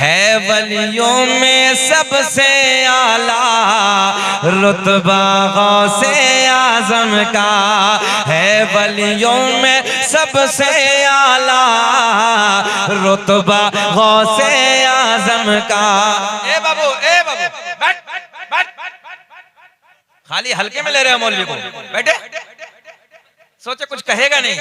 है वलियों में सबसे आला रुतबा गौसे आजम का, है वलियों में सबसे आला रुतबा गौसे आजम का। ए बाबू बैठ बैठ, खाली हल्के में ले रहे हो मौलवी को, बैठे। सोचे कुछ कहेगा नहीं,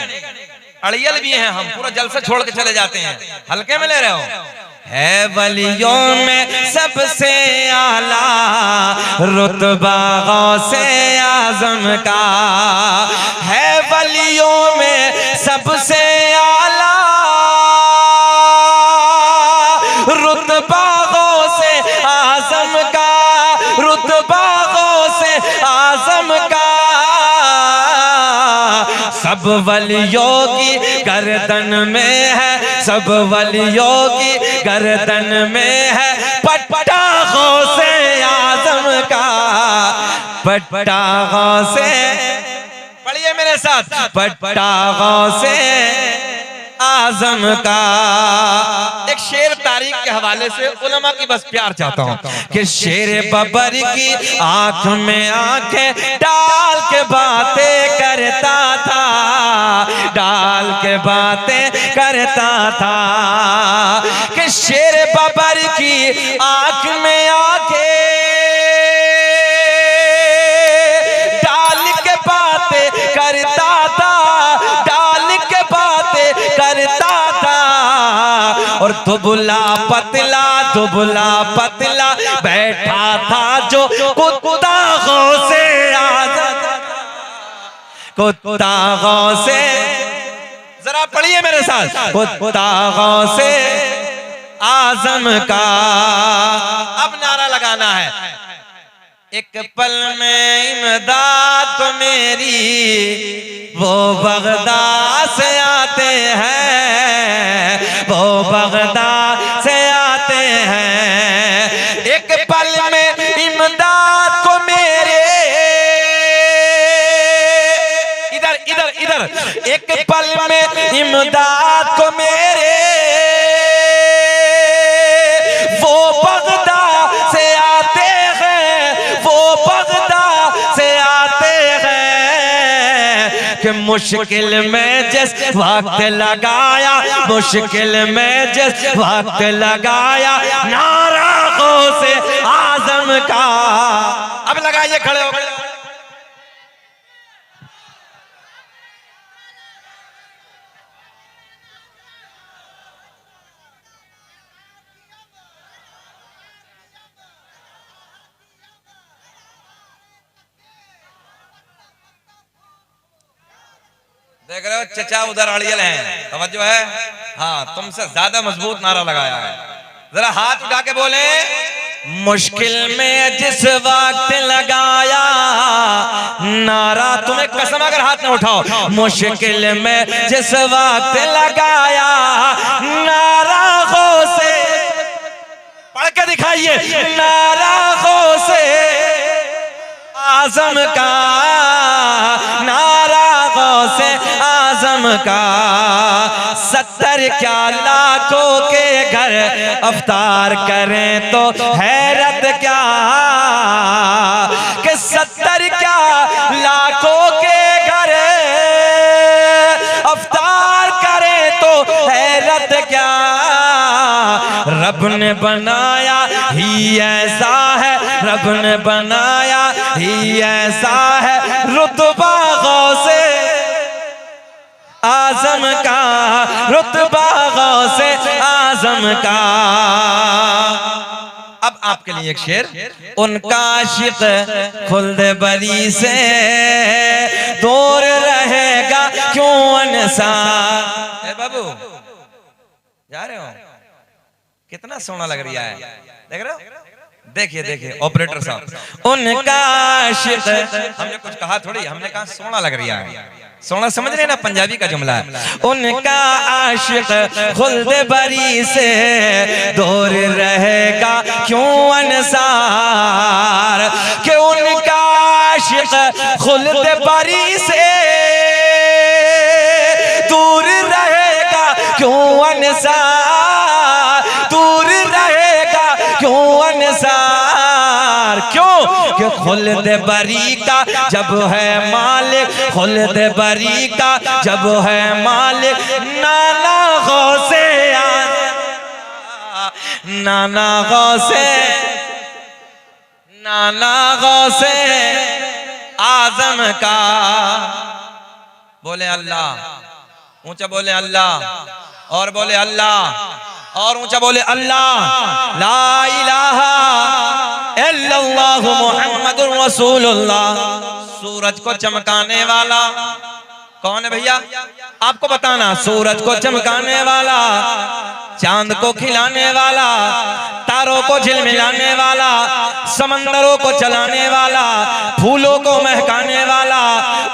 अड़ियल भी हैं हम, पूरा जलसा छोड़ के चले जाते हैं, हल्के में ले रहे हो। है वलियों में सबसे आला रुतबा गौसे आजम का, है वलियों में सबसे आला रुतबा गौसे आजम का, रुतबा गौसे आजम का। सब वलियों की गर्दन में है, सब वलियों की गर्दन में है पट्टा गौसे आजम का, पट्टा गौसे, पढ़िए मेरे साथ, पट्टा गौसे आजम का। एक शेर तारीख के हवाले से उलमा की बस प्यार चाहता हूँ कि शेर बबर की आंख में आंखें डाल के बातें करता था, डाल के बातें करता था, कि शेर बबर की आंख में आंखें डाल के बातें करता था, डाल के बातें करता था। और दुबला पतला बैठा था जो कुत्ता गौसे आजम, कुत्ता गौसे, जरा पढ़िए मेरे साथ, कुत्ता गौसे आजम का। अब नारा लगाना है, एक पल में इमदाद तो मेरी वो बगदाद से आते हैं, वो बगदाद से आते हैं। एक पल में इमदाद को मेरे, इधर इधर इधर, एक पल में इमदाद को मेरे वो बगदाद से आते हैं, वो बगदाद से आते हैं। कि मुश्किल में जिस वक्त लगाया, मुश्किल में जिस वक्त लगाया नारा गौसे आजम का। अब लगाइए, खड़े हो गए। देख रहे हो चचा उधर अड़ियल हैं, तवज्जो है। हाँ, तुमसे ज्यादा मजबूत नारा लगाया है, जरा हाथ उठा के बोले। मुश्किल में जिस वक्त लगाया नारा, तुम्हें कसम अगर हाथ न उठाओ, मुश्किल में जिस वक्त लगाया नारा गौसे, पढ़ के दिखाइए, नारा गौसे आजम का, नारा गौसे आजम का। 70 क्या लाखों के घर अफ्तार करें तो हैरत क्या, कि 70 क्या लाखों के घर अफ्तार करें तो हैरत क्या। रब ने बनाया ही ऐसा है, रब ने बनाया ही ऐसा है रुतबा गौसे आजम का, रुतबा गौसे आजम का। अब आपके लिए एक शेर, उनका आशिक खुल्द बरी से दूर रहेगा क्यों अनसार। बाबू जा रहे हो, कितना सोना लग रहा है, देख रहे हो, देखिए देखिए ऑपरेटर साहब। उनका आशिक, हमने कुछ कहा थोड़ी, हमने कहा सोना लग रहा है, सोना समझ रहे ना, पंजाबी का जुमला है। उनका आशिक खुल्द बरी से दूर रहेगा क्यों अनसार, कि उनका आशिक खुल्द बरी से दूर रहेगा क्यों अनसार, दूर रहे क्यों अंसार, क्यों कि खुल्द बरी का जब है मालिक, खुल्द बरी का जब है मालिक, नाना गौसे नाना गौसे नाना गौसे आजम का। बोले अल्लाह, ऊंचा बोले अल्लाह, और बोले अल्लाह, और ऊंचा बोले अल्लाह। ला इलाहा इल्लल्लाह मुहम्मदुर रसूलुल्लाह। सूरज को चमकाने वाला कौन है भैया? आपको बताना। सूरज को चमकाने वाला, चांद को खिलाने वाला, तारों को झिलमिलाने वाला, समंदरों को चलाने वाला, फूलों को महकाने वाला।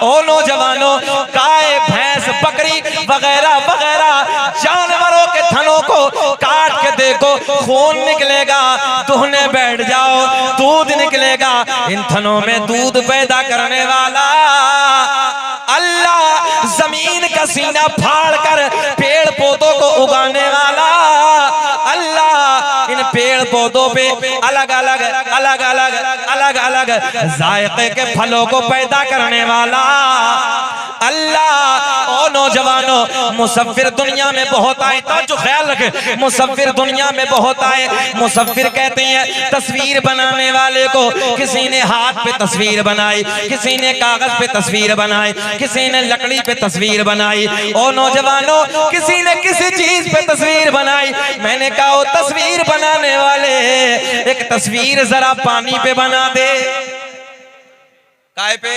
ओ नौजवानों, गाय भैंस बकरी वगैरह वगैरह जानवरों के थनों को काट के देखो, खून निकलेगा, दुहने बैठ जाओ, दूध निकलेगा। इन थनों में दूध पैदा करने वाला अल्लाह, जमीन का सीना फाड़ कर पेड़ पौधों को उगाने वाला अल्लाह, इन पेड़ पौधों पे अलग अलग अलग अलग अलग अलग जायके के फलों को पैदा करने वाला अल्लाह। ओ नौजवानों, मुसव्विर दुनिया में बहुत आए, तो जो ख्याल रखे, मुसव्विर दुनिया में बहुत आए। मुसव्विर कहते हैं तस्वीर बनाने वाले को। किसी ने हाथ पे तस्वीर बनाई, किसी ने कागज पे तस्वीर बनाई, किसी ने लकड़ी पे तस्वीर बनाई। ओ नौजवानों, किसी ने किसी चीज पे तस्वीर बनाई। मैंने कहा ओ तस्वीर बनाने वाले, एक तस्वीर जरा पानी पे बना दे। काय पे?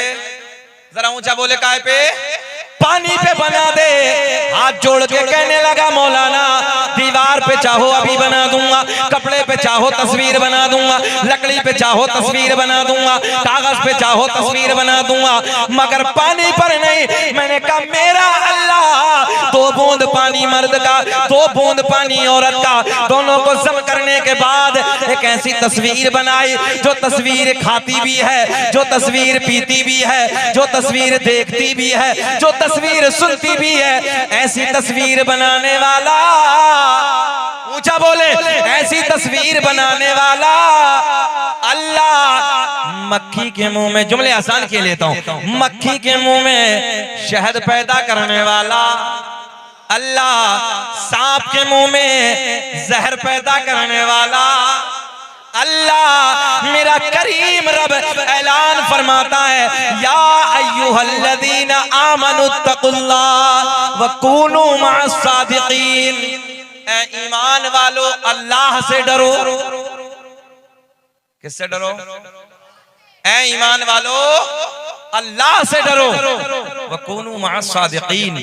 जरा ऊंचा बोले, काय पे? पानी पे बना दे। हाथ जोड़ के कहने लगा मौलाना, दीवार पे चाहो अभी बना दूंगा, कपड़े पे चाहो तस्वीर बना दूंगा, लकड़ी पे चाहो तस्वीर बना दूंगा, कागज पे चाहो तस्वीर बना दूंगा, मगर पानी पर नहीं। मैंने कहा मेरा अल्लाह, 2 बूंद पानी मर्द का, 2 बूंद पानी औरत का, दोनों को जम करने के बाद एक ऐसी तस्वीर बनाई जो तस्वीर खाती भी है, जो तस्वीर पीती भी है, जो तस्वीर देखती भी है, जो तस्वीर सुनती भी है। ऐसी तस्वीर बनाने वाला, ऊंचा बोले, ऐसी तस्वीर बनाने वाला अल्लाह। मक्खी के मुंह में, जुमले आसान के लेता हूं, मक्खी के मुंह में शहद पैदा करने वाला अल्लाह, सांप के मुंह में जहर पैदा करने वाला अल्लाह। मेरा करीम रब ऐलान फरमाता है, या अय्युहल्लज़ीना आमनुत्तकुल्लाह व कूनू मअस्सादिकीन। ऐ ईमान वालों, अल्लाह से डरो। किससे डरो? ऐ ईमान वालों, अल्लाह से डरो। व कूनू मअस्सादिकीन,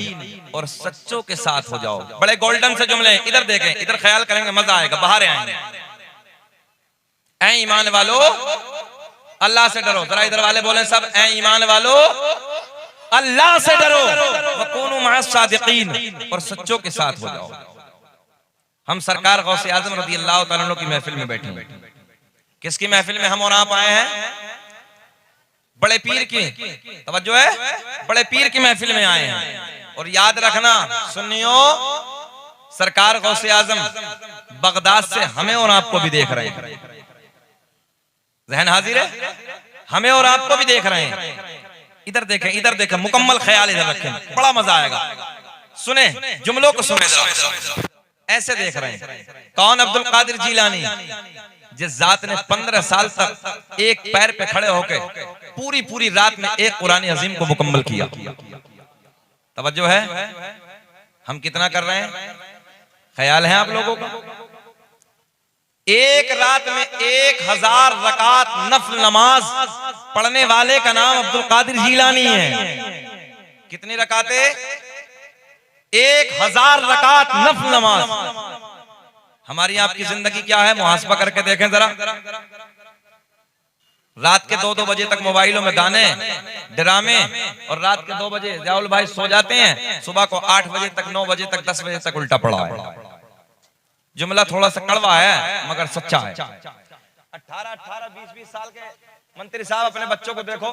और सच्चों के साथ हो जाओ। बड़े गोल्डन से जुमले, इधर देखें, इधर ख्याल करेंगे, मजा आएगा, बाहर आएंगे। ऐ ईमान वालो, अल्लाह से डरो। जरा इधर वाले बोले सब, ऐ ईमान वालो, अल्लाह से डरो। वकूनू मअस्सादिकीन, और सच्चों के साथ हो जाओ। हम सरकार गौसे आजम रज़ी अल्लाह तआला अन्हु की महफिल में बैठे हैं। किसकी महफिल में हम और आप आए हैं? बड़े पीर की, तवज्जो है, बड़े पीर की महफिल में आए हैं। और याद रखना सुन्नियों, सरकार गौसे आजम बगदाद से हमें और आपको भी देख रहे हैं। ज़हन हाजिर है? हमें और आपको भी देख रहे हैं। इधर देखें, इधर देखें, मुकम्मल ख्याल इधर रखें, बड़ा मजा आएगा। सुने, जुमलों को सुने जरा। ऐसे देख रहे हैं कौन? अब्दुल कादिर जीलानी, जिस जात ने 15 साल तक एक पैर पे खड़े होकर पूरी पूरी रात में एक कुरान अजीम को मुकम्मल किया। तवज्जो है? हम कितना कर रहे हैं? ख्याल है आप लोगों का? एक रात में 1000 रकात नफल नमाज पढ़ने वाले का नाम अब्दुल कादिर जीलानी है। कितनी रकातें? 1000 रकात नफल नमाज। हमारी आपकी जिंदगी क्या है? मुहासबा करके देखें जरा। रात के 2-2 बजे तक मोबाइलों में गाने, ड्रामे, और रात के 2 बजे जाउल भाई सो जाते हैं, सुबह को 8 बजे तक, 9 बजे तक, 10 बजे तक उल्टा पड़ा है। जुमला थोड़ा सा कड़वा है मगर सच्चा है। 18-20 साल के मंत्री साहब अपने बच्चों को देखो,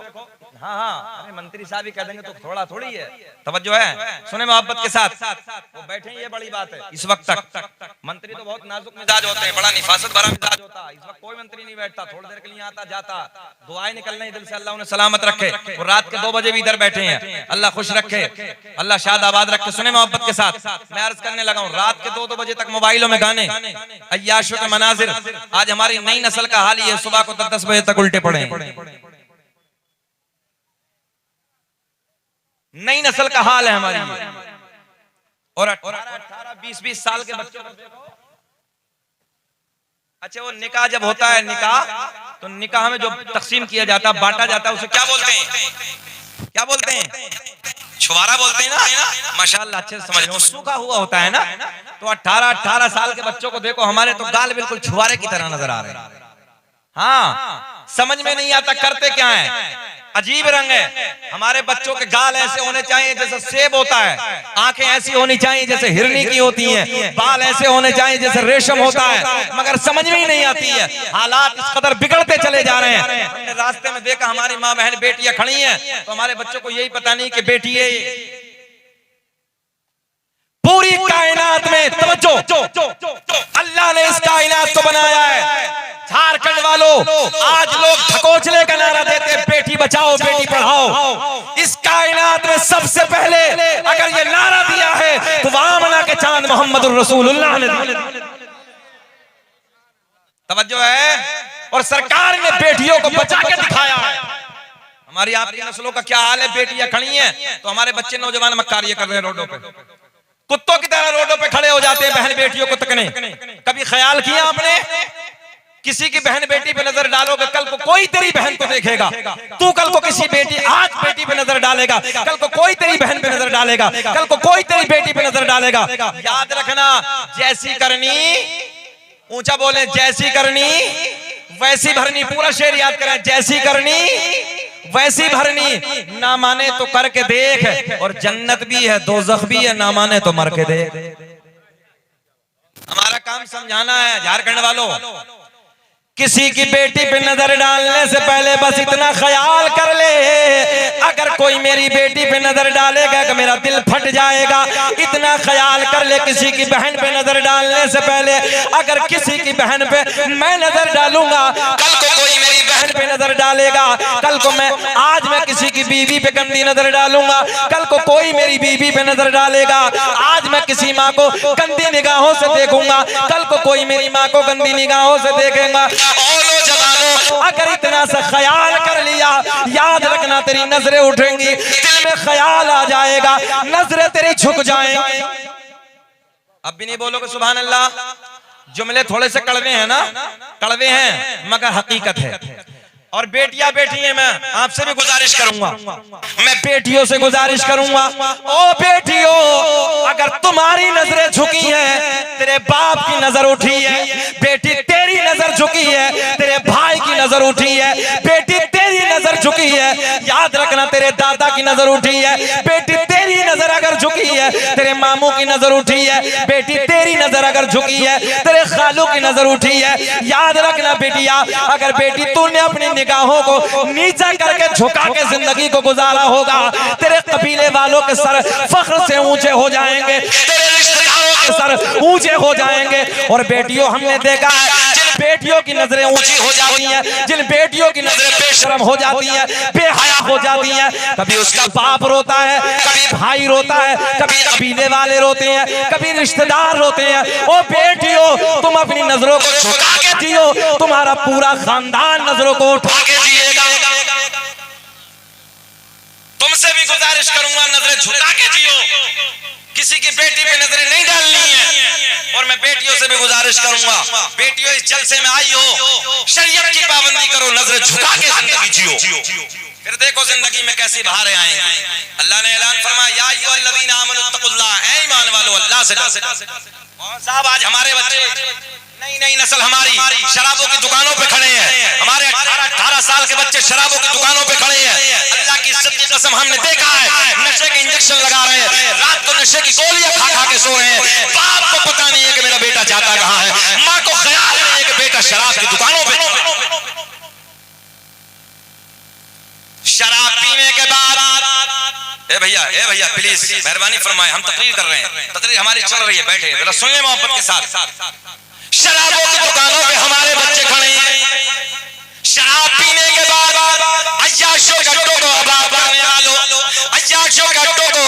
हाँ हाँ, अरे मंत्री साहब ही कह देंगे तो थोड़ा थोड़ी है, तवज्जो है, सुने मोहब्बत के साथ। वो बैठे ये बड़ी बात है। इस वक्त तक मंत्री तो बहुत नाजुक मिजाज होते हैं, बड़ा निफासत भरा मिजाज होता है। इस वक्त कोई मंत्री नहीं बैठता, थोड़ी देर के लिए आता जाता, दुआएं निकल रही दिल से, अल्लाह उन्हें सलामत रखे। और रात के 2 बजे भी इधर बैठे हैं, अल्लाह खुश रखे, अल्लाह शाद आबाद रखे। सुने मोहब्बत के साथ, मैं अर्ज करने लगा हूँ, रात के 2 बजे तक मोबाइलों में गाने, अय्याशों के मनाजिर। आज हमारी नई नस्ल का हाल ये, सुबह को 10 बजे तक उल्टे पड़े। नई नस्ल का हाल है हमारी। और 18-20 साल के बच्चों को देखो। अच्छा, वो निकाह जब होता है, निकाह तो निकाह में जो तकसीम किया जाता है, बांटा जाता है, उसे क्या बोलते हैं? क्या बोलते हैं? छुवारा बोलते हैं ना, माशाअल्लाह अच्छे से समझ रहे हो। सूखा हुआ होता है ना, तो 18 साल के बच्चों को देखो, हमारे तो गाल बिल्कुल छुवारे की तरह नजर आ रहे हैं। हाँ, समझ में नहीं आता करते क्या है, अजीब रंग है। हमारे बच्चों के गाल ऐसे होने चाहिए जैसे सेब होता है, आंखें ऐसी होनी चाहिए जैसे हिरनी की होती हैं, बाल ऐसे होने चाहिए जैसे रेशम होता है, मगर समझ में ही नहीं आती है। हालात इस कदर बिगड़ते चले जा रहे हैं। हमने रास्ते में देखा हमारी माँ बहन बेटियां खड़ी हैं, तो हमारे बच्चों को यही पता नहीं कि बेटी है। पूरी कायनात में तवज्जो, अल्लाह ने इस कायनात को बनाया है। झारखंड वालों, आज लोग ढकोचले का नारा देते हैं, बेटी बचाओ बेटी पढ़ाओ। इस कायनात में सबसे पहले अगर ये नारा दिया है तो वामना के चांद मोहम्मद रसूलुल्लाह ने दिया। तवज्जो है। और सरकार ने बेटियों को बचा के दिखाया है। हमारी आपकी नस्लों का क्या हाल है, बेटियां खड़ी हैं तो हमारे बच्चे नौजवान मक्कारियां कर रहे हैं रोडों पे, कुत्तों की तरह रोडों पे खड़े हो जाते हैं बहन बेटियों को तकने। कभी ख्याल किया आपने, किसी की बहन बेटी पे नजर डालोगे, कल को कोई तेरी बहन को देखेगा। तू कल को किसी बेटी, आज बेटी पे नजर डालेगा, कल को कोई तेरी बहन पे नजर डालेगा, कल को कोई तेरी बेटी पे नजर डालेगा। याद रखना, जैसी करनी, ऊंचा बोले, जैसी करनी वैसी भरनी। पूरा शेर याद करें, जैसी करनी वैसी भरनी। ना माने तो करके देख, और जन्नत भी है दोज़ख भी है, ना माने तो मर के देख। हमारा काम समझाना है झारखंड वालों। किसी की बेटी पे नजर डालने से पहले बस इतना ख्याल कर ले, अगर कोई मेरी बेटी पे नजर डालेगा कि मेरा दिल फट जाएगा। इतना ख्याल कर ले, किसी की बहन पे नजर डालने से पहले अगर किसी की बहन पे मैं नजर डालूंगा, कल को कोई मेरी बहन पे नजर डालेगा, कल को आज मैं किसी की बीवी पे गंदी नजर डालूंगा, कल को कोई मेरी बीवी पे नजर डालेगा। आज मैं किसी माँ को गंदी निगाहों से देखूंगा, कल को कोई मेरी माँ को गंदी निगाहों से देखेगा। अगर इतना सा ख्याल कर लिया, याद रखना तेरी नजरें उठेंगी, दिल में ख्याल आ जाएगा, नजरें तेरी झुक जाएंगी। अब भी नहीं बोलोगे सुभान अल्लाह। जुमले थोड़े से कड़वे हैं ना, कड़वे हैं मगर हकीकत है। और बेटियां बैठी हैं, मैं आपसे भी गुजारिश करूंगा, मैं बेटियों से गुजारिश करूंगा, ओ बेटियों, अगर तुम्हारी नजरें झुकी हैं, तेरे बाप की नजर उठी है, बेटी तेरी नजर झुकी है, तेरे भाई की नजर उठी है, बेटी तेरी नजर झुकी है, याद रखना तेरे दादा की नजर उठी है, बेटी तेरी नजर अगर झुकी है, तेरे मामू की नजर उठी है, बेटी तेरी नजर अगर झुकी है, तेरे खालू की नजर उठी है, याद रखना बेटिया, अगर बेटी तूने अपनी निगाहों को नीचा करके झुका के जिंदगी को गुजारा होगा, तेरे कबीले वालों के सर फख्र से ऊंचे हो जाएंगे, तेरे रिश्तेदारों के सर ऊंचे हो जाएंगे। और बेटियों, हमने देखा है जिन बेटियों की नजरें ऊंची हो जाती हैं, जिन बेटियों की नजरें बेशर्म हो जाती हैं, बेहया हो जाती हैं, कभी उसका बाप रोता है, कभी भाई रोता है, कभी कबीले वाले रोते हैं, कभी रिश्तेदार रोते हैं। ओ बेटियों, तुम अपनी नजरों को झुका के जियो, तुम्हारा पूरा खानदान नजरों को उठा के जिएगा। तुमसे भी गुजारिश करूंगा, नजरें झुका के जियो, किसी की बेटी पे नजरें नहीं डालनी है। और मैं बेटियों से भी गुजारिश करूंगा, बेटियों इस जलसे में आई हो, शरीयत की पाबंदी करो, नजरें झुका के जिंदगी जियो, फिर देखो जिंदगी में कैसी बहारें आएंगी। अल्लाह ने ऐलान फरमाया, या अय्युहल्लज़ीना आमनू तक़ुल्लाह, ऐ ईमान वालों अल्लाह से डरो। और साहब, आज हमारे बच्चे, नई नस्ल हमारी शराबों की दुकानों पे खड़े हैं, हमारे 18 साल के बच्चे शराबों की दुकानों पे खड़े हैं। अल्लाह की इज्जत की कसम, हमने देखा है नशे के इंजेक्शन लगा रहे हैं, रात को नशे की गोलियां खा खा के सो रहे हैं। बाप को पता नहीं है कि मेरा बेटा जाता कहाँ है, माँ को ख्याल नहीं है कि बेटा शराब की दुकानों पे। ए भैया प्लीज मेहरबानी फरमाए, हम तकरीर कर रहे हैं, तकरीर हमारी चल रही है, बैठे जरा सुन ले मोहब्बत के साथ। शराबों की दुकानों पे हमारे बच्चे खड़े हैं, शराब पीने के बाद अय्याशों गड्ढों को आबाद करने वालों, अय्याशों गड्ढों को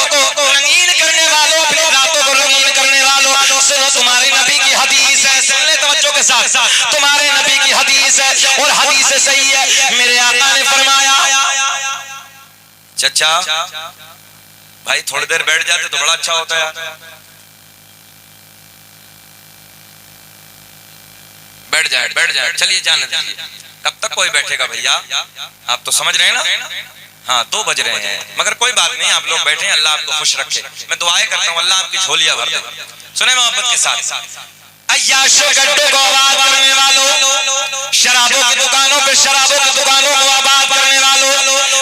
रंगीन करने वालों, अपनी रातों को रंगीन करने वालों, सुनो तुम्हारे नबी की हदीस है, सुन ले तवज्जो के साथ, तुम्हारे नबी की हदीस है और हदीस सही है। मेरे आका ने फरमाया, चचा भाई थोड़ी देर बैठ जाते तो बड़ा अच्छा होता है। बैठ जाए चलिए जाने दीजिए, कब तक कोई बैठेगा भैया, आप तो समझ रहे हैं ना। हाँ 2 बज रहे हैं, मगर कोई बात नहीं, आप लोग बैठे हैं, अल्लाह आपको खुश रखे। मैं दुआएं करता हूँ अल्लाह आपकी झोलियां भर दे। सुने मोहब्बत के साथ, अय्याशों गड्ढों को आबाद करने वालों, शराबों की दुकानों पे शराबों की दुकानों को आबाद करने वालों,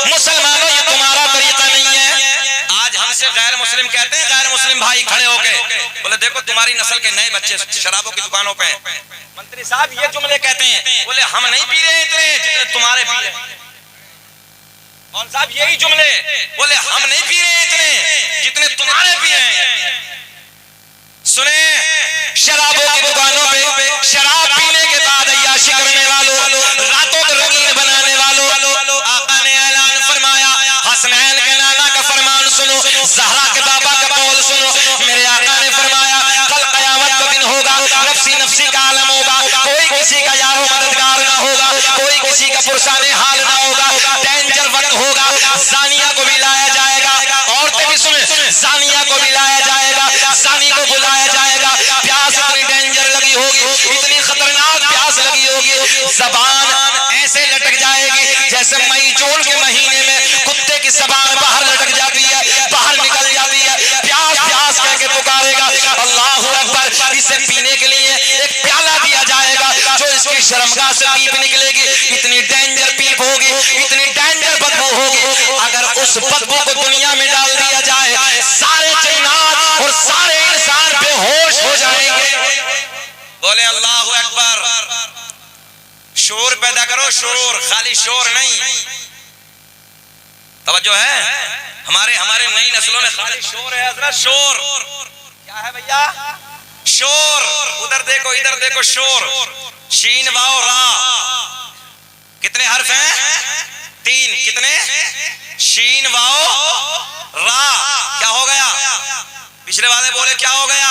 मुसलमानों ये तुम्हारा तरीका नहीं है। आज हमसे गैर मुस्लिम कहते हैं, गैर मुस्लिम भाई खड़े होके बोले देखो तुम्हारी नस्ल के नए बच्चे शराबों की दुकानों पे। मंत्री साहब ये जुमले कहते हैं, बोले हम नहीं पी रहे इतने जितने तुम्हारे पी रहे। मौन साहब यही जुमले, बोले हम नहीं पी रहे इतने जितने तुम्हारे पी रहे हैं। सुने, शराबों की दुकानों पे शराब पीने के बाद अय्याशी करने वालों, रातों को रंगीन बनाने वालों, आका ने ऐलान फरमाया, हसनैन के नाना का फरमान सुनो, ज़हरा के बाबा का कौल सुनो। मेरे आका ने फरमाया कल क़यामत का दिन होगा, नफ्सी नफ्सी का आलम होगा, कोई किसी का यारो मददगार ना होगा, कोई किसी का पुरसाने हाल ना होगा, डेंजर वक्त होगा। ज़ानिया को भी लाया जाएगा, औरतें भी सुने, ज़ानिया को भी लाया जाएगा, ज़ानी को बुलाया जाएगा। प्यास इतनी डेंजर लगी होगी, इतनी खतरनाक प्यास लगी होगी, ज़बान ऐसे लटक जाएगी जैसे मई जून के महीने में कुत्ते की ज़बान बाहर लटक जाती है, बाहर निकल जाती है। प्यास प्यास कह के पुकारेगा, अल्लाहू अकबर। इसे पीने के लिए एक प्याला दिया जाएगा जो इसकी शर्मगाह से पीप निकलेगी, इतनी डेंजर पीप होगी, इतनी डेंजर बदबू होगी। अगर उस बदबू को दुनिया में डाल दिया जाए, सारे जिन्नात और सारे इंसान बेहोश हो जाएंगे। बोले अल्लाहू अकबर। शोर पैदा करो, शोर, खाली शोर नहीं। तवज्जो है, हमारे नई नस्लों में खाली शोर है हजरत, शोर। क्या है भैया? शोर। उधर देखो इधर देखो, शोर। शीन वाओ रा, कितने हर्फ हैं? 3। कितने? शीन वाओ रा। क्या हो गया? पिछले वाले बोले क्या हो गया?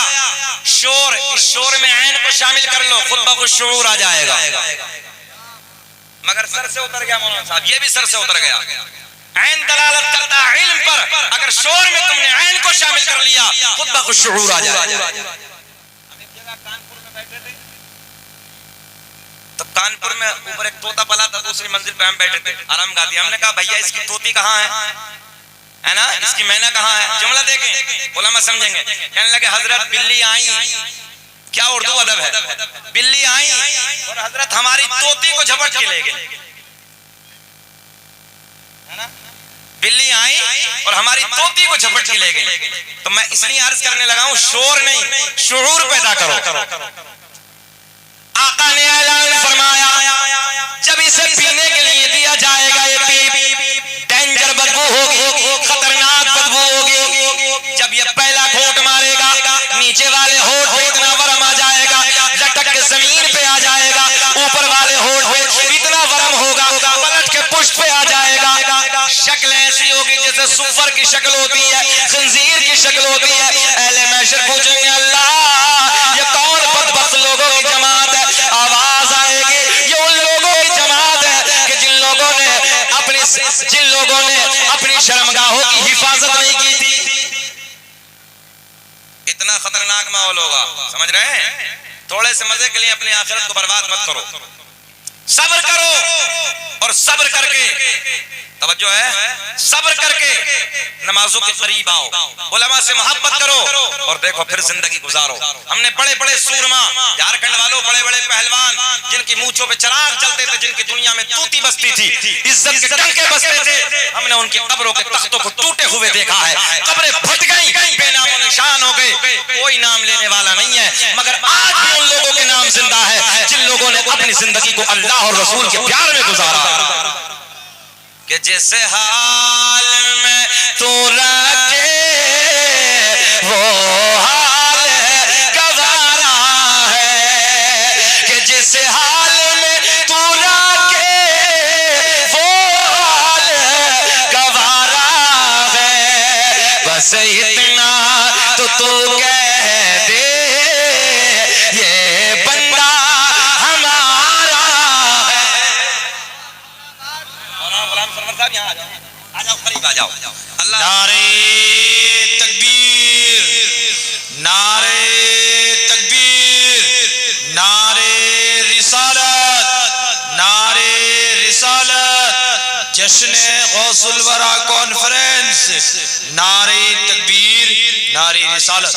शोर। इस शोर में ऐन को शामिल कर लो, खुद ब खुद शऊर आ जाएगा। मगर सर से उतर गया मौलाना साहब, ये भी सर से उतर गया। ऐन दलालत करता है इल्म पर, अगर शोर में तुमने ऐन को शामिल कर लिया, खुद ब खुद शऊर आ जाएगा। तो कानपुर में ऊपर एक तोता पला था, दूसरी मंजिल पे हम बैठे थे, आराम गाती। हमने कहा भैया इसकी तोती कहाँ है ना, इसकी मैना कहाँ है? जुमला देखें, उलमा समझेंगे। कहने लगे हजरत बिल्ली आई, क्या उर्दू अदब है, बिल्ली आई और हजरत हमारी तोती को झपट के ले गई। बिल्ली आई और हमारी तोती को झपट के ले गई। तो मैं इसलिए अर्ज करने लगा हूं, शोर नहीं, शुऊर पैदा करो। आका ने ऐलान फरमाया जब इसे पीने के लिए दिया जाएगा, ये पीप डेंजर बदबू होगी, खतरनाक बदबू होगी। जब ये पहला घोंट मारेगा, नीचे वाले होठ पे इतना वरम आ जाएगा, लटक के जमीन पे आ जाएगा, ऊपर वाले होठ पे इतना वरम होगा, पलट के पुष्ट पे आ जाएगा। शक्ल ऐसी होगी जैसे सुअर की शक्ल होती है, खंजीर की शक्ल होती है। अहले महशर पूछेंगे अल्लाह ये कौन बदबख्त लोगों की जमात है? आवाज आएगी ये उन लोगों की जमात है कि जिन लोगों ने अपनी शर्मगाहों की हिफाजत नहीं की थी। इतना खतरनाक माहौल होगा, समझ रहे हैं? थोड़े से मजे के लिए अपनी आखिरत को बर्बाद मत करो, सब्र करो और सब्र करके, तवज्जो है, सब्र करके नमाजों के करीब आओ, उलमा से मोहब्बत करो और देखो फिर जिंदगी गुजारो। हमने बड़े बड़े सूरमा, झारखंड वालों, बड़े बड़े पहलवान जिनकी मूंछों पे चिराग जलते थे, जिनकी दुनिया में तूती बसती थी, इज्जत के डंके बसते थे, हमने उनकी कब्रों के तख्तों को टूटे हुए देखा है। कब्रें फट गई, बेनामो निशान हो गए, कोई नाम लेने वाला नहीं है। मगर आज भी उन लोगों के नाम जिंदा है जिन लोगों ने अपनी जिंदगी को अल्लाह और रसूल के प्यार में गुजारा। कि जिस हाल में तू रखे वो हाल गवारा है, कि जिस हाल में तू रखे वो हाल गवारा है। बस इतना तो तू कह दे ये बंदा हमारा है। गुलाम सरवर साहब यहाँ आ जाओ, करीब आ जाओ। अल्लाह नारे तकबीर, नारे तकबीर, नारे रिसालत, नारे रिसालत, जश्न गौसुल वरा कॉन्फ्रेंस, नारे तकबीर, नारे रिसालत।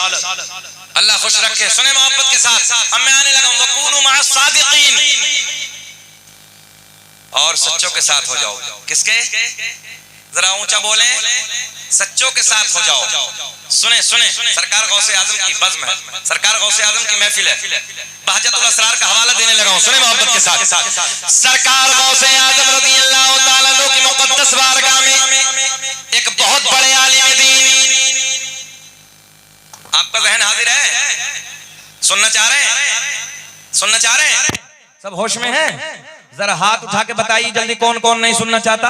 अल्लाह खुश रखे। सुने मोहब्बत के साथ, अब मैं आने लगा हूं। वकूनु मअस सादिकीन, और सच्चों के साथ हो जाओ। किसके? जरा ऊंचा बोले, सच्चों के साथ हो जाओ। सुने सुने, सरकार गौसे आजम की बज़्म है, सरकार गौसे आजम की महफिल है। बहजतुल असरार का हवाला देने लगा हूं। सुने मोहब्बत के साथ, सरकार गौसे आजम रज़ियल्लाहु ताला अन्हु की मुक़द्दस बारगाह में एक बहुत बड़े आलिम दीन, आपका जहन हाजिर है? सुनना चाह रहे हैं? सुनना चाह रहे हैं? सब होश में हैं? जरा हाथ उठा के बताइए जल्दी, कौन कौन नहीं सुनना चाहता?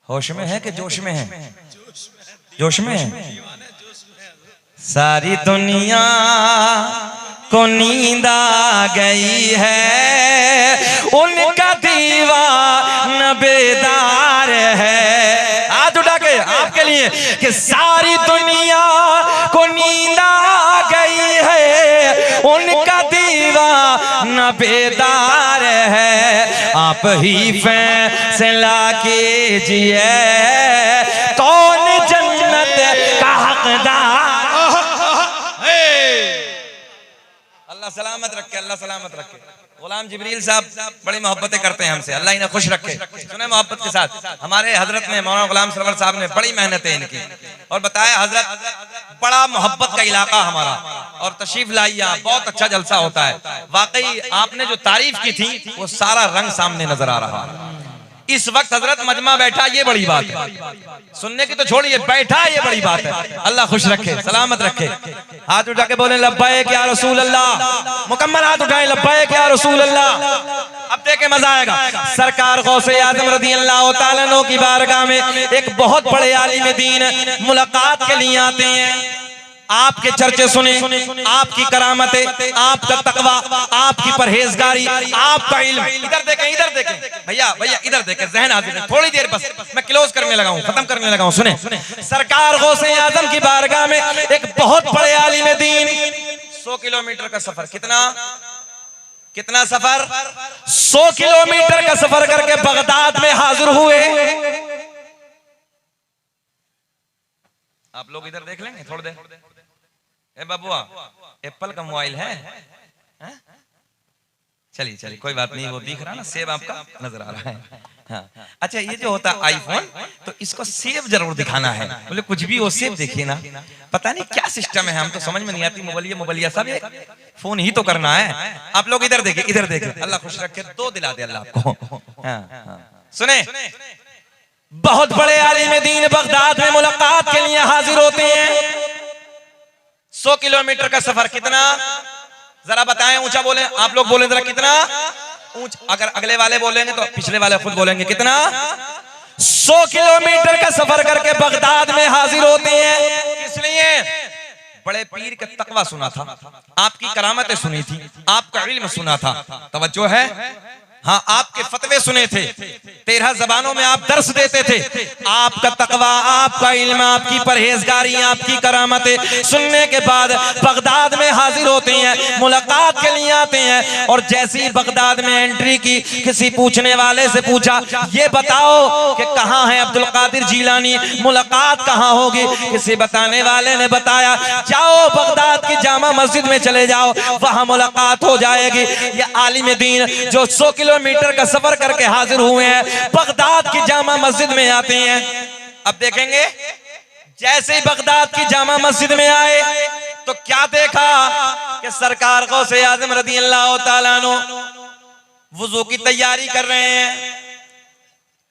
होश में है कि जोश में है? जोश में है। सारी दुनिया को नींद आ गई है, उनका दीवाना बेदार है। हाथ उठा के आपके लिए कि सारी दुनिया को नींद आ गई है, उनका दीवाना बेदार है। आप ही फैसला कीजिए कौन जन्नत का हकदार। अल्लाह सलामत रखे, अल्लाह सलामत रखे। गुलाम जिब्रील साहब बड़ी मोहब्बतें करते हैं हमसे, अल्लाह इन्हें खुश रखे। सुने मोहब्बत के साथ, हमारे हजरत ने, मौलाना गुलाम सरवर साहब ने बड़ी मेहनतें इनकी, और बताया हजरत बड़ा मोहब्बत का इलाका हमारा, और तशरीफ लाइया, बहुत अच्छा जलसा होता है। वाकई आपने जो तारीफ की थी वो सारा रंग सामने नजर आ रहा है। इस वक्त हजरत मजमा बैठा, ये बड़ी बात है। सुनने की तो छोड़िए, बैठा ये बड़ी बात है। अल्लाह खुश रखे, सलामत रखे। हाथ उठा के बोले लब्बैक या रसूल अल्लाह। मुकम्मल हाथ उठाएं, लब्बैक या रसूल अल्लाह। अब देखे मजा आएगा। सरकार गौसे आजम रज़ियल्लाहु ताला अन्हु की बारगाह में एक बहुत बड़े आलिम दीन मुलाकात के लिए आते हैं। आपके चर्चे सुने, आपकी करामतें, आपका तकवा, आपकी परहेजगारी, आपका इल्म। इधर देखें, इधर देखें भैया, भैया इधर देखें, जहन हाजिर है। थोड़ी देर बस, मैं क्लोज करने लगा हूं, खत्म करने लगा हूं। सुने, सरकार गौसे आजम की बारगाह में एक बहुत बड़े आलिम दीन 100 किलोमीटर का सफर, कितना सफर? 100 किलोमीटर का सफर करके बगदाद में हाजिर हुए। आप लोग इधर देख लेंगे थोड़ी देर। ए बाबुआ, एप्पल का मोबाइल है? चलिए चलिए, कोई बात नहीं, वो दिख रहा ना, सेब आपका नजर आ रहा है। हाँ। अच्छा, ये जो होता है आईफोन, तो इसको सेब जरूर दिखाना है। बोले कुछ भी वो सेब देखिए ना, पता नहीं क्या सिस्टम है, हम तो समझ में नहीं आती। मोबाइलिया सब फोन ही तो करना है। आप लोग इधर देखिए, इधर देखिए, अल्लाह खुश रखे, दो दिला दे अल्लाह आपको। सुने, बहुत बड़े आलिम दीन बगदाद में मुलाकात के लिए हाजिर होते हैं। 100 किलोमीटर का सफर, कितना? जरा बताएं, ऊंचा बोले, आप लोग बोले जरा, कितना ऊंचा? अगर अगले वाले बोलेंगे तो पिछले वाले खुद बोलेंगे, कितना? 100 किलोमीटर का सफर करके बगदाद में हाजिर होते हैं। किस लिए? बड़े पीर का तकवा सुना था, आपकी करामतें सुनी थी, आपका इल्म सुना था। तवज्जो है? हाँ, आपके फतवे सुने थे, 13 जबानों में आप दर्स देते थे। आपका तकवा, आपका इल्म, आपकी परहेजगारी, आपकी करामतें सुनने के बाद बगदाद में हाजिर होते हैं, मुलाकात के लिए आते हैं। और जैसे ही बगदाद में एंट्री की, किसी पूछने वाले से पूछा, ये बताओ कि कहाँ है अब्दुल कादिर जीलानी, मुलाकात कहाँ होगी? किसी बताने वाले ने बताया, जाओ बगदाद की जामा मस्जिद में चले जाओ, वहां मुलाकात हो जाएगी। ये आलिम दीन जो 100 किलोमीटर का सफर करके हाजिर हुए हैं, बगदाद की जामा मस्जिद में आते हैं। अब देखेंगे, जैसे ही बगदाद की जामा मस्जिद में आए तो क्या देखा कि सरकार गौसे आजम रज़ियल्लाहु ताला अन्हु वुजू की तैयारी कर रहे हैं।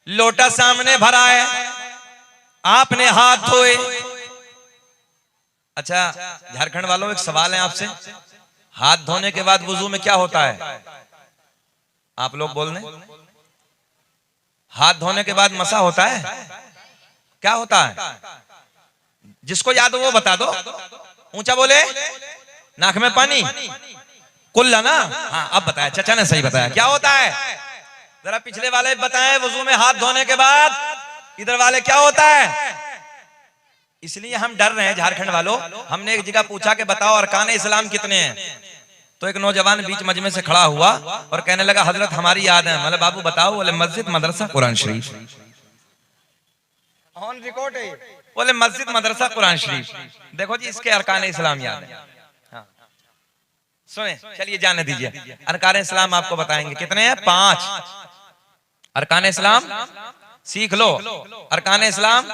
लोटा सामने भरा है, आपने हाथ धोए। अच्छा झारखंड वालों, एक सवाल है आपसे, हाथ धोने के बाद वुजू में क्या होता है? आप लोग बोल रहे, हाथ धोने के बाद मसा होता है, क्या होता है? जिसको याद हो वो बता दो, ऊंचा बोले। नाक में पानी, कुल्ला ना? हाँ अब बताया, चाचा ने सही बताया। क्या होता है जरा पिछले वाले बताएं, वुजू में हाथ धोने के बाद इधर वाले क्या होता है? इसलिए हम डर रहे हैं झारखंड वालों। हमने एक जगह पूछा कि बताओ अरकान इस्लाम कितने हैं, तो एक नौजवान बीच मजमे से खड़ा हुआ और कहने लगा हजरत हमारी याद है। बोले बाबू बताओ। बोले मस्जिद, मदरसा, कुरान शरीफ। ऑन रिकॉर्ड है। बोले मस्जिद, मदरसा, कुरान शरीफ। देखो जी इसके अरकान इस्लाम याद है। हाँ। सुने, चलिए जाने दीजिए। अरकान इस्लाम आपको बताएंगे कितने हैं, 5 अरकान इस्लाम सीख लो। अरकान इस्लाम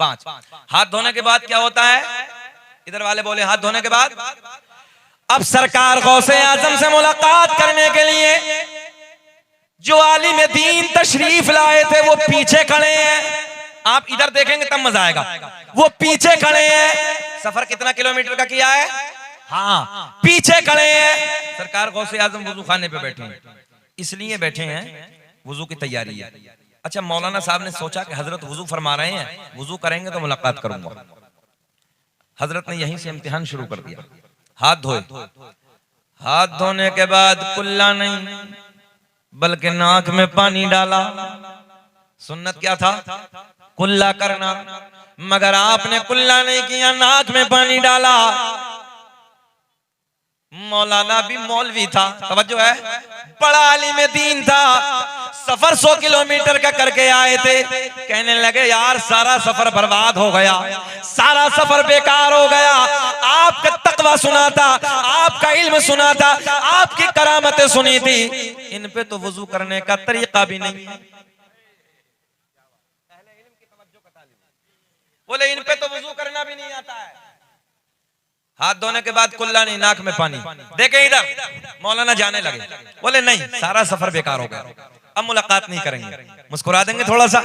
5। हाथ धोने के बाद क्या होता है? इधर वाले बोले हाथ धोने के बाद। अब सरकार गौसे आजम से मुलाकात करने के लिए जो आलिम दीन तशरीफ लाए थे वो पीछे खड़े हैं। आप इधर देखेंगे तब मजा आएगा। वो पीछे खड़े हैं। सफर कितना किलोमीटर का किया है? हाँ, पीछे खड़े हैं। सरकार गौसे आजम वुजू खाने पे बैठे हैं, इसलिए बैठे हैं वुजू की तैयारी है। अच्छा मौलाना साहब ने सोचा कि हजरत वुजू फरमा रहे हैं, वुजू करेंगे तो मुलाकात करूंगा। हजरत ने यहीं से इम्तिहान शुरू कर दिया। हाथ धोए, हाथ धोने के बाद कुल्ला नहीं बल्कि नाक में पानी डाला। सुन्नत क्या था? कुल्ला करना, मगर आपने कुल्ला नहीं किया, नाक में पानी डाला। मौलाना भी मौलवी था, तवज्जो है, बड़ा आलिम दीन था। सफर 100 किलोमीटर का करके आए थे। कहने लगे यार सारा सफर बर्बाद हो गया, सारा सफर बेकार हो गया। आपका तकवा सुना था, आपका इल्म सुना था, आपकी करामतें सुनी थी, इन पे तो वुजू करने का तरीका भी नहीं। बोले इन पे तो वुजू करना भी नहीं आता है। हाथ धोने के बाद कुल्ला नहीं, नाक में पानी। देखे इधर मौलाना जाने लगे। बोले नहीं सारा सफर बेकार हो गया, अब मुलाकात नहीं करेंगे। मुस्कुरा देंगे थोड़ा सा,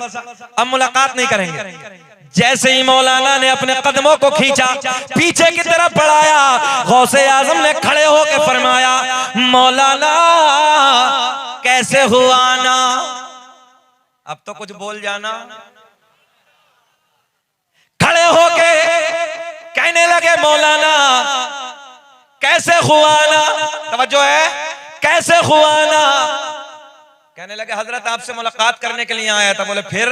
अब मुलाकात नहीं करेंगे। जैसे ही मौलाना ने अपने कदमों को खींचा, पीछे की तरफ बढ़ाया, गौसे आजम ने खड़े होकर फरमाया मौलाना कैसे हुआ ना? अब तो कुछ बोल जाना। खड़े होके कहने लगे मौलाना कैसे हुआ ना? तवज्जो है, कैसे हुआ ना? कहने लगे हजरत आपसे मुलाकात करने के लिए आया था। बोले फिर?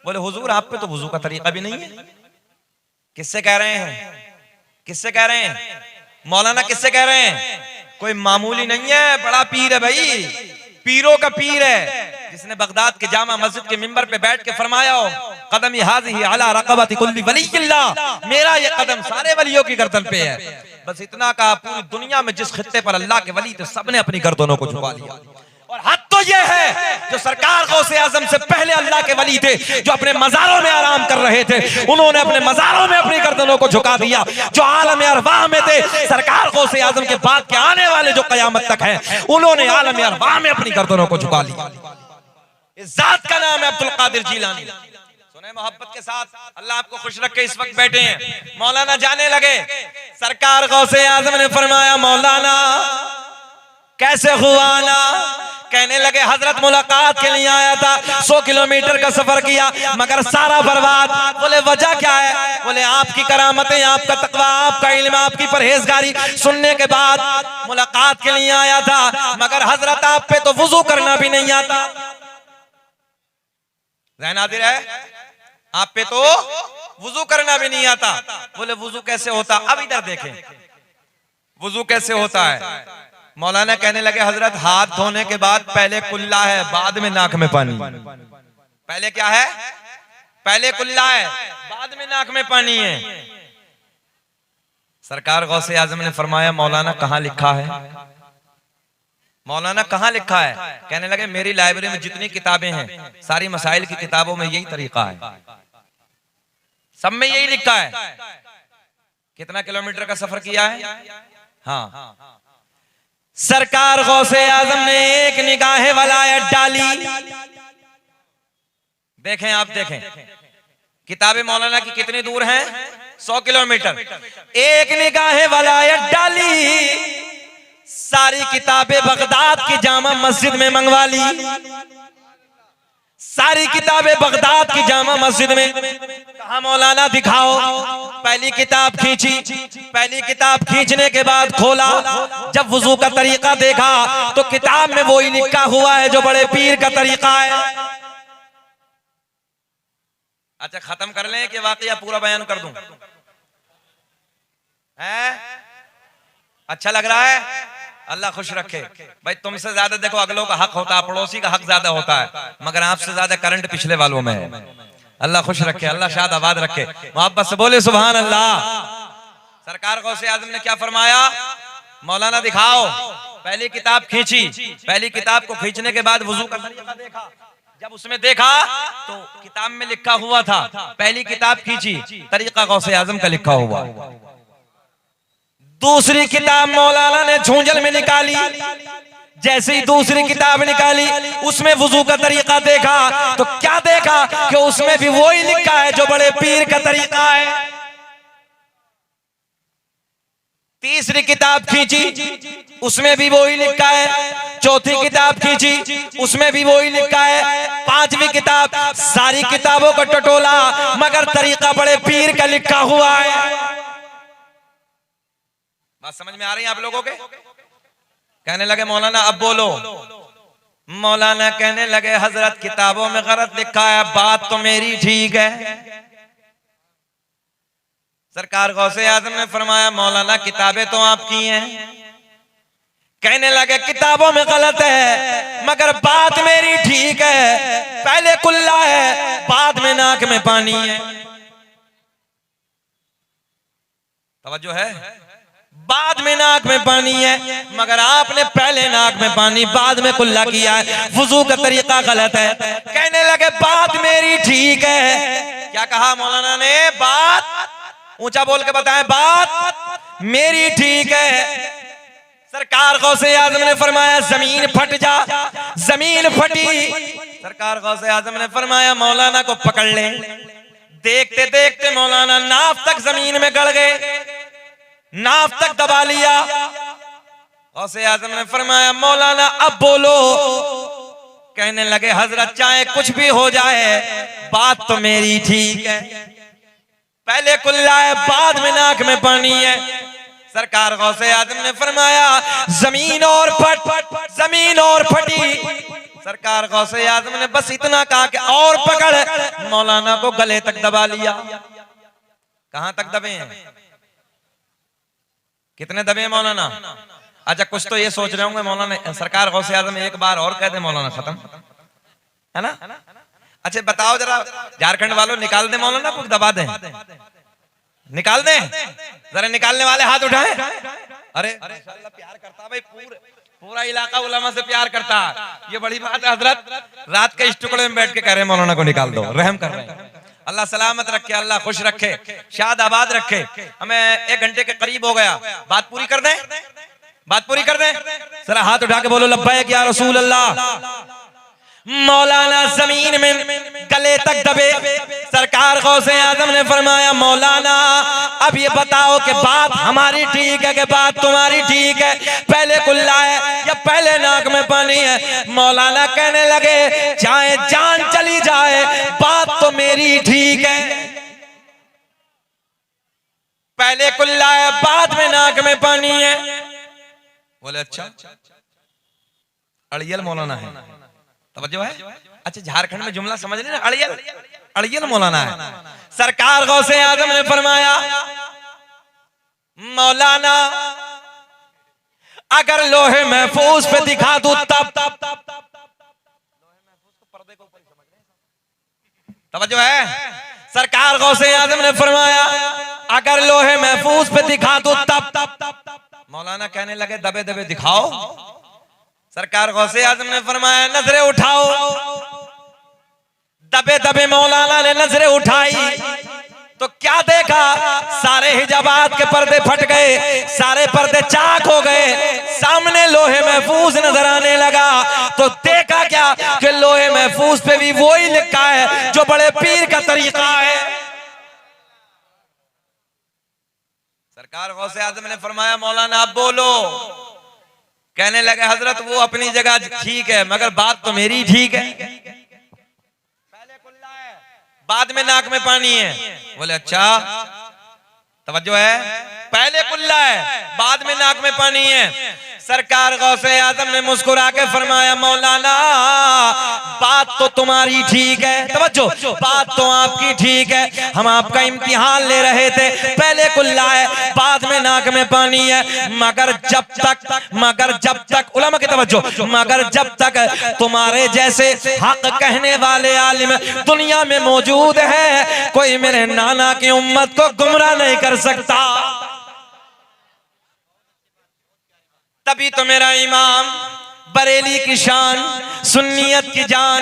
बोले हुजूर आप पे तो वुजू का तरीका भी नहीं है। किससे कह रहे हैं? किससे कह रहे हैं? मौलाना किससे कह रहे हैं? कोई मामूली नहीं है, बड़ा पीर है भाई, पीरों का पीर है, जिसने बगदाद के जामा मस्जिद के मिंबर पे बैठ के फरमाया हो कदम हाज़िही अला रक़बति कुल्ली वलिय्यिल्लाह, मेरा ये कदम सारे वलियों की गर्दन पे है। बस इतना का पूरी दुनिया में जिस खित्ते पर अल्लाह के वली थे सबने अपनी गर्दनों को झुका लिया। और हद तो ये है जो सरकार गौसे आजम से पहले अल्लाह के वली थे, जो अपने मज़ारों में आराम कर रहे थे, उन्होंने अपने मज़ारों में अपनी गर्दनों को झुका दिया। जो आलम अरवाह में थे, सरकार गौसे आजम के बाद के आने वाले जो क़यामत तक हैं, उन्होंने आलम अरवाह में अपनी गर्दनों को झुका लिया। इस जात का नाम है अब्दुल कादिर जीलानी। सुने मोहब्बत के साथ, अल्लाह आपको खुश रखे। इस वक्त बैठे हैं मौलाना, जाने लगे। सरकार गौसे आजम ने फरमाया मौलाना कैसे हुआ ना? कहने लगे हजरत मुलाकात के लिए आया था, 100 किलोमीटर का सफर किया मगर सारा बर्बाद। बोले वजह क्या है? बोले आपकी करामतें, आपका तकवा, आपका इल्म, आपकी परहेजगारी सुनने के बाद मुलाकात के लिए आया था, मगर हजरत आप पे तो वुजू करना भी नहीं आता। ज़हन हाज़िर है, आप पे तो वुजू करना भी नहीं आता। बोले वुजू कैसे होता? अब इधर देखें वुजू कैसे होता है। मौलाना कहने लगे हजरत हाथ धोने के बाद पहले कुल्ला है, बाद में नाक में पानी। पहले क्या है? पहले कुल्ला है, बाद में नाक में पानी है। सरकार गौसे आजम ने फरमाया मौलाना कहाँ लिखा है? मौलाना कहाँ लिखा है? कहने लगे मेरी लाइब्रेरी में जितनी किताबें हैं सारी मसाइल की किताबों में यही तरीका है, सब में यही लिखा है। कितना किलोमीटर का सफर किया है? हाँ, सरकार गौसे आजम ने एक निगाह वलायत डाली। देखें आप, देखें किताबें मौलाना की कितनी दूर हैं? 100 किलोमीटर। एक निगाह वलायत डाली, सारी किताबें बगदाद की जामा मस्जिद में मंगवा ली। सारी किताबें बगदाद की जामा मस्जिद में। कहा मौलाना दिखाओ। पहली किताब खींची। पहली किताब खींचने के बाद खोला, जब वुजू का तरीका देखा तो किताब में वही लिखा हुआ है जो बड़े पीर का तरीका है। अच्छा खत्म कर लें कि वाकया पूरा बयान कर दूं? अच्छा लग रहा है? अल्लाह खुश रखे। भाई तुमसे ज्यादा देखो अगलों का हक होता है, पड़ोसी का हक ज्यादा होता है, मगर आपसे ज्यादा करंट पिछले वालों में है। अल्लाह खुश रखे, अल्लाह शाद आबाद रखे। मोहब्बत से बोले सुभान अल्लाह। सरकार गौसे आजम ने क्या फरमाया? मौलाना दिखाओ। पहली किताब खींची। पहली किताब को खींचने के बाद वुजू का तरीका देखा। जब उसमें देखा तो किताब में लिखा हुआ था, पहली किताब खींची, तरीका गौसे आजम का लिखा हुआ। दूसरी किताब मौलाना ने झूंझल में निकाली। जैसे ही दूसरी किताब निकाली, उसमें वुजू का तरीका देखा तो क्या देखा कि उसमें भी वही लिखा है जो बड़े पीर का तरीका है। तीसरी किताब खींची, उसमें भी वही लिखा है। चौथी किताब खींची, उसमें भी वही लिखा है। पांचवी किताब, सारी किताबों को टटोला मगर तरीका बड़े पीर का लिखा हुआ है। बात समझ में आ रही है आप लोगों के? कहने लगे मौलाना अब बोलो। मौलाना कहने लगे हजरत किताबों में गलत लिखा है, बात तो मेरी ठीक है। सरकार गौसे आजम ने फरमाया मौलाना किताबें तो आपकी हैं। कहने लगे किताबों में गलत है मगर बात मेरी ठीक है। पहले कुल्ला है, बाद में नाक में पानी है। तवज्जो है? बाद में नाक में पानी है मगर आपने पहले नाक में पानी बाद में कुल्ला किया है। वुजू का तरीका गलत है। कहने लगे बात मेरी ठीक है। क्या कहा मौलाना ने? बात ऊंचा बोल के बताएं, बात मेरी ठीक है। सरकार गौसे आजम ने फरमाया जमीन फट जा। जमीन फटी। सरकार गौसे आजम ने फरमाया मौलाना को पकड़ ले। देखते देखते मौलाना नाफ तक जमीन में गड़ गए, नाफ तक दबा लिया। गौसे आजम ने फरमाया मौलाना अब बोलो। कहने लगे हजरत चाहे कुछ भी हो जाए, बात तो मेरी ठीक है। पहले कुल्ला है, बाद में नाक में पानी है। सरकार गौसे आजम ने फरमाया जमीन और फट, जमीन और फटी। सरकार गौसे आजम ने बस इतना कहा कि और पकड़, मौलाना को गले तक दबा लिया। कहां तक दबे हैं? कितने दबे हैं मौलाना? अच्छा कुछ तो ये सोच रहे होंगे मौलाना सरकार गौसे आजम एक बार और कह दे मौलाना खत्म, है ना? अच्छा बताओ जरा झारखंड वालों, निकाल दे मौलाना, कुछ दबा दें, निकाल दें जरा। निकालने वाले हाथ उठाएं। अरे माशाल्लाह प्यार करता भाई, पूरा इलाका उलमा से प्यार करता। ये बड़ी बात है हजरत। रात के इस टुकड़े में बैठ के कह रहे मौलाना को निकाल दो, रहम कर रहे हैं। अल्लाह सलामत रखे, अल्लाह खुश रखे, शाद आबाद रखे। हमें 1 घंटे के करीब हो गया, बात पूरी कर दें, बात पूरी कर दें। जरा हाथ उठा के बोलो लब्बैक या रसूल अल्लाह। मौलाना जमीन में गले तक दबे। सरकार गौसे आजम ने फरमाया मौलाना अब ये बताओ कि बात हमारी ठीक है कि बात तुम्हारी ठीक है? पहले कुल्ला है या पहले नाक में पानी है? मौलाना कहने लगे चाहे जान चली जाए, बात तो मेरी ठीक है। पहले कुल्ला है, बाद में नाक में पानी है। बोले अच्छा अड़ियल मौलाना है, तवज्जो है? अच्छा झारखंड में जुमला समझ लेना, अड़ियल, अड़ियल मौलाना है। सरकार गौसे आजम ने फरमाया मौलाना अगर लोहे महफूज पे दिखा दूं तब। तवज्जो है? सरकार गौसे आजम ने फरमाया अगर लोहे महफूज पे दिखा दूं तब। मौलाना कहने लगे दबे दबे दिखाओ। सरकार गौसे आजम ने फरमाया नजरें उठाओ। दबे दबे मौलाना ने नजरें उठाई तो क्या देखा? सारे हिजाबात के पर्दे फट गए, सारे पर्दे चाक हो गए, सामने लोहे महफूज नजर आने लगा। तो देखा क्या कि लोहे महफूज पे भी वही लिखा है जो सरकार गौसे आजम ने फरमाया मौलाना आप बोलो। कहने लगे हजरत वो अपनी जगह ठीक है मगर बात तो मेरी ठीक है। पहले कुल्ला है बाद में नाक में पानी है। बोले अच्छा तवज्जो है, पहले कुल्ला है बाद में नाक में पानी है। सरकार गौसे आजम ने मुस्कुरा के फरमाया मौलाना बात तो तुम्हारी ठीक है, तवज्जो बात तो आपकी ठीक है, हम आपका इम्तिहान ले रहे थे। पहले कुल्ला है बाद में नाक में पानी है, मगर जब तक उलमा की तवज्जो, मगर जब तक तुम्हारे जैसे हक कहने वाले आलिम दुनिया में मौजूद है कोई मेरे नाना की उम्मत को गुमराह नहीं कर सकता। तभी तो मेरा इमाम बरेली की शान, सुन्नियत की जान,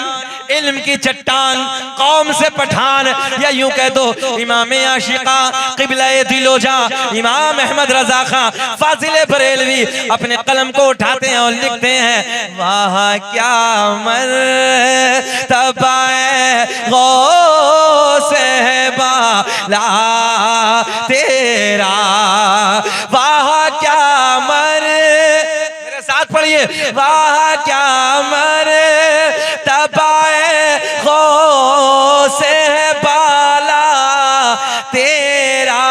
इल्म की चट्टान, कौम से पठान, या यूं कह दो इमाम आशिका क़िबला-ए दिलोजा इमाम अहमद रजा खां फाजिल बरेलवी अपने कलम को उठाते हैं और लिखते हैं वाह क्या मर्तबा गौसे बाला तेरा, वाह क्या पढ़िए वाह क्या मर्तबाए गौसे बाला तेरा,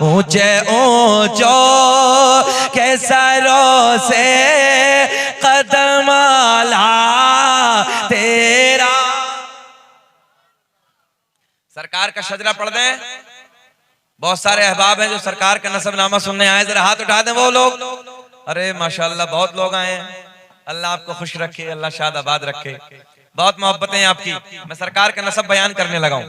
ऊंचे ऊंचो के सरों से कदम आला तेरा। सरकार का शजरा पढ़ दें। बहुत सारे अहबाब हैं जो सरकार का नसबनामा सुनने आए, जरा हाथ उठा दें वो लोग। अरे माशाल्लाह बहुत लोग आए हैं, अल्लाह आपको खुश रखे, अल्लाह शाद आबाद रखे, बहुत मोहब्बतें आपकी। मैं सरकार का नसब बयान करने लगा हूं,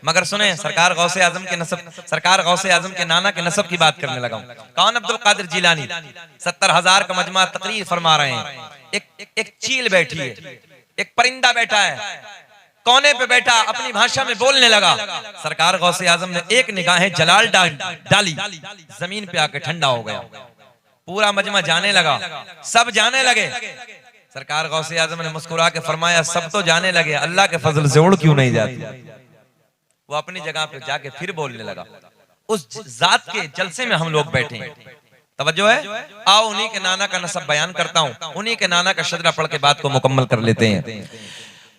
मगर सुने सरकार गौसे आजम के नसब, सरकार गौसे आजम के नाना के नसब की बात करने लगा हूं। कौन? अब्दुल कादिर जिलानी 70,000 का मजमा तकरीर फरमा रहे हैं। एक चील बैठी है, एक परिंदा बैठा है, कोने पे बैठा अपनी भाषा में बोलने लगा। सरकार गौसे आजम ने एक निगाहें जलाल डाली, जमीन पे आके ठंडा हो गया। पूरा मजमा जाने लगा, सब जाने लगे। सरकार गौसे आजम ने मुस्कुरा के फरमाया सब तो जाने लगे, अल्लाह के फजल से उड़ क्यों नहीं जाती? वो अपनी जगह पे जाके फिर बोलने लगा। उस जात के जलसे में हम लोग बैठे हैं, तवज्जो है। आओ उन्हीं के नाना का नसब बयान करता हूं, उन्हीं के नाना का शजरा पढ़ के बात को मुकम्मल कर लेते हैं।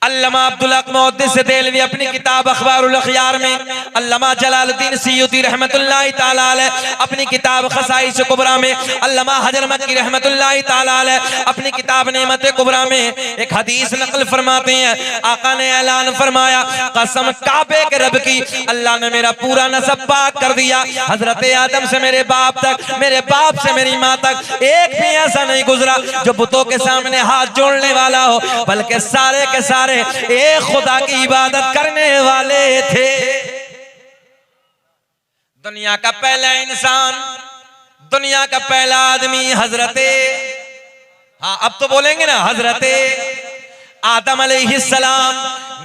अल्लामा अब्दुल हक मुहद्दिस देलवी अपनी किताब अखबारुल अखयार में, अल्लामा जलालुद्दीन सियूती रहमतुल्लाहि ताला अलैह अपनी किताब खसाइस कुबरा में, अल्लामा हजर मक्की रहमतुल्लाहि ताला अलैह अपनी किताब नेमत कुबरा में एक हदीस नकल फरमाते हैं। आका ने ऐलान फरमाया कसम काबे के रब की, अल्लाह ने मेरा पूरा नसब पाक कर दिया। हजरत आदम से मेरे बाप तक, मेरे बाप से मेरी माँ तक एक भी ऐसा नहीं गुजरा जो बुतों के सामने हाथ जोड़ने वाला हो, बल्कि सारे के सारे एक खुदा की इबादत करने वाले थे। दुनिया का पहला इंसान, दुनिया का पहला आदमी हजरते, हाँ अब तो बोलेंगे ना, हजरते आदम अलैहिस्सलाम,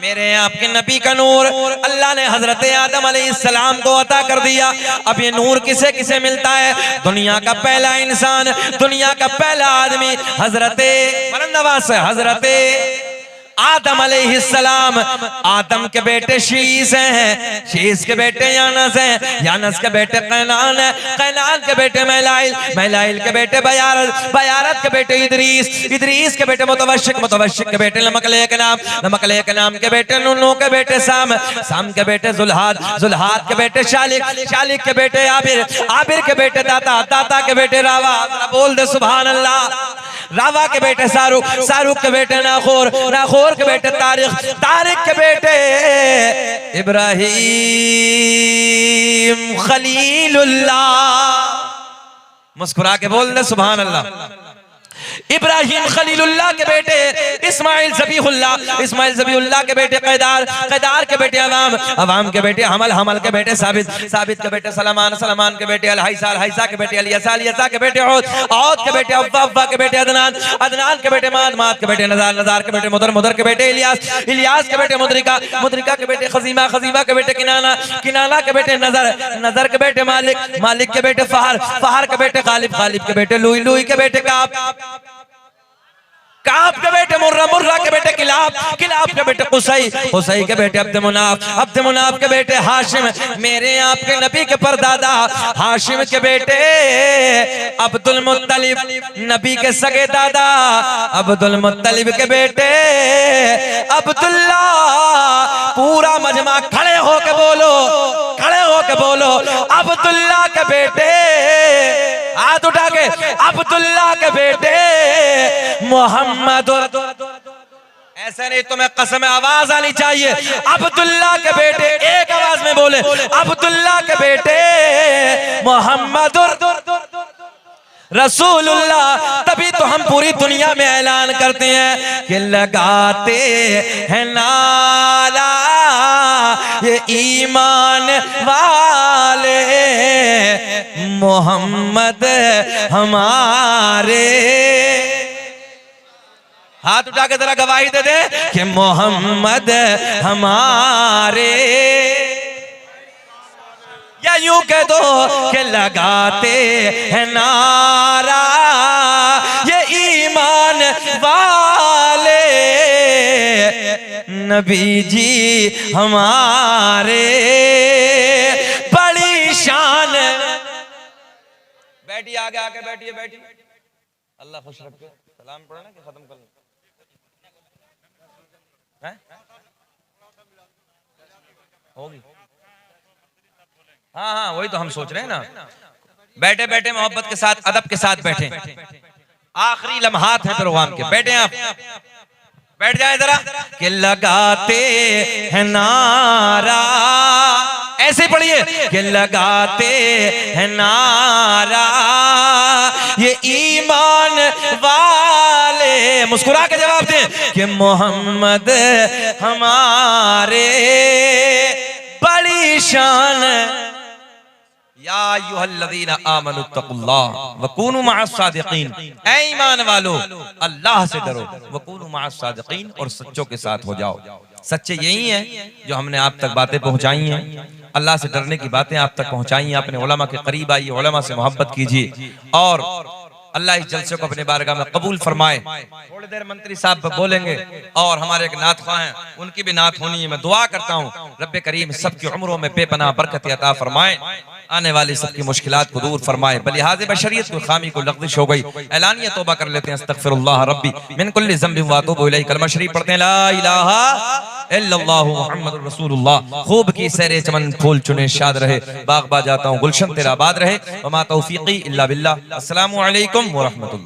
मेरे आपके नबी का नूर अल्लाह ने हजरते आदम अलैहिस्सलाम को अता कर दिया। अब ये नूर किसे किसे मिलता है? दुनिया का पहला इंसान, दुनिया का पहला आदमी हजरते बुलंदवाज़ से हजरते आदम अलैहिस्सलाम। आदम के बेटे शीस हैं, शीस के बेटे यानस हैं, यानस के बेटे कैनान है, कैनान के बेटे मैलाइल, मैलाइल के बेटे बयारत, बयारत के बेटे इदरीस, इदरीस के बेटे मुतवश्शिक, मुतवश्शिक के बेटे लमकलेक नाम, लमकलेक नाम के बेटे नूनू के बेटे साम, साम के बेटे जुल्हाद, जुल्हाद के बेटे शालिक, शालिक के बेटे आबिर, आबिर के बेटे दाता, दाता के बेटे रावा। बोल दे सुभान अल्लाह। रावा के बेटे शाहरुख, शाहरुख के बेटे नाखोर, नाखोर के बेटे तारिक, तारिक के बेटे इब्राहिम खलीलुल्लाह। मुस्कुरा के बोल दे सुभान अल्लाह। इब्राहिम खलीलुल्लाह के बेटे इस्माइल ज़बीहुल्लाह, इस्माइल ज़बीहुल्लाह के बेटे कैदार, कैदार के बेटे अवाम, अवाम के बेटे हमल, हमल के बेटे साबित, साबित के बेटे सलमान, सलमान के बेटे अलहैसा, अलहैसा के बेटे अलियसा, अलियसा के बेटे औद, औद के बेटे अव्वा, अव्वा के बेटे अदनान, अदनान के बेटे माद, माद के बेटे नज़ार, नज़ार के बेटे मुदर, मुदर के बेटे इलियास, इलियास के बेटे मुद्रिका, मुद्रिका के बेटे खजीमा, खजीमा के बेटे किनाना, किनाना के बेटे नजर, नजर के बेटे मालिक, मालिक के बेटे फहर, फहर के बेटे गालिब, गालिब के बेटे लुई, लुई के बेटे काब, काब के बेटे मुर्रा, मुर्रा के बेटे किलाब, किलाब के बेटे कुसई, कुसई के बेटे अब्द मुनाफ, अब्द मुनाफ के बेटे हाशिम, मेरे आपके नबी के परदादा हाशिम के बेटे अब्दुल मुत्तलिब, नबी के सगे दादा अब्दुल मुत्तलिब के बेटे अब्दुल्ला। पूरा मजमा खड़े होके बोलो, खड़े होके बोलो, अब्दुल्ला के बेटे, हाथ उठा के, अब्दुल्ला के बेटे मोहम्मद। ऐसे नहीं, तुम्हें कसम आवाज आनी चाहिए। अब्दुल्ला के बेटे एक आवाज में बोले, अब्दुल्ला के बेटे मोहम्मद रसूलुल्लाह। तभी तो हम पूरी दुनिया में ऐलान करते हैं कि लगाते हैं नारा ये ईमान वाले, मोहम्मद हमारे। हाथ उठा के जरा गवाही दे दे कि मोहम्मद हमारे, या यूं कह दो कि लगाते हैं नारा ये ईमान वाले, नबी जी हमारे बड़ी शान। बैठिए, आगे आके बैठिए, बैठिए। अल्लाह खुश रखे। सलाम पढ़ना कि खत्म कर लें? होगी। हाँ हाँ, वही तो हम सोच रहे हैं ना। बैठे बैठे मोहब्बत के साथ, अदब के साथ बैठे। आखिरी लम्हात हैं प्रोग्राम के, बैठे आप, बैठ जाए जरा। कि लगाते हैं नारा, ऐसे पढ़िए कि लगाते हैं नारा ये ईमान वाले, मुस्कुरा के जवाब दें कि मोहम्मद हमारे बड़ी शान। या अय्युहल्लज़ीना आमनुत्तकुल्लाह वकूनू मअस-सादिकीन, ऐ ईमान वालो अल्लाह से डरो, वकूनू मअस-सादिकीन, और सच्चों के साथ हो जाओ। सच्चे यही हैं जो हमने आप तक बातें पहुंचाई हैं, अल्लाह से डरने की बातें आप तक पहुंचाई हैं। अपने उलमा के करीब आइए, उलमा से मोहब्बत कीजिए, और अल्लाह इस जलसे को अपने बारगाह में कबूल फरमाए। थोड़ी देर मंत्री साहब बोलेंगे और हमारे एक नात ख्वाह हैं, उनकी भी नात होनी है। मैं दुआ करता हूँ रब्बे करीम सबकी उम्रों में बेपनाह बरकत अता फरमाए, आने वाली सबकी मुश्किलात को दूर फरमाए। बलिहाज़ बशरियत को खामी को लग़्ज़िश हो गई, ऐलानिया तौबा कर लेते हैं। अस्तग़फिरुल्लाह रब्बी मिन कुल्लि ज़ंबिन व अतूबु इलैहि। कलमा शरीफ पढ़ते हैं, ला इलाहा इल्लल्लाहु मुहम्मदुर रसूलुल्लाह। खूब की सैरे चमन फूल चुने शाद रहे, बाग बा जाता हूँ गुलशन तेरा आबाद रहे। वमा तौफीकी इल्ला बिल्लाह। अस्सलामु अलैकुम व रहमतुल्लाह।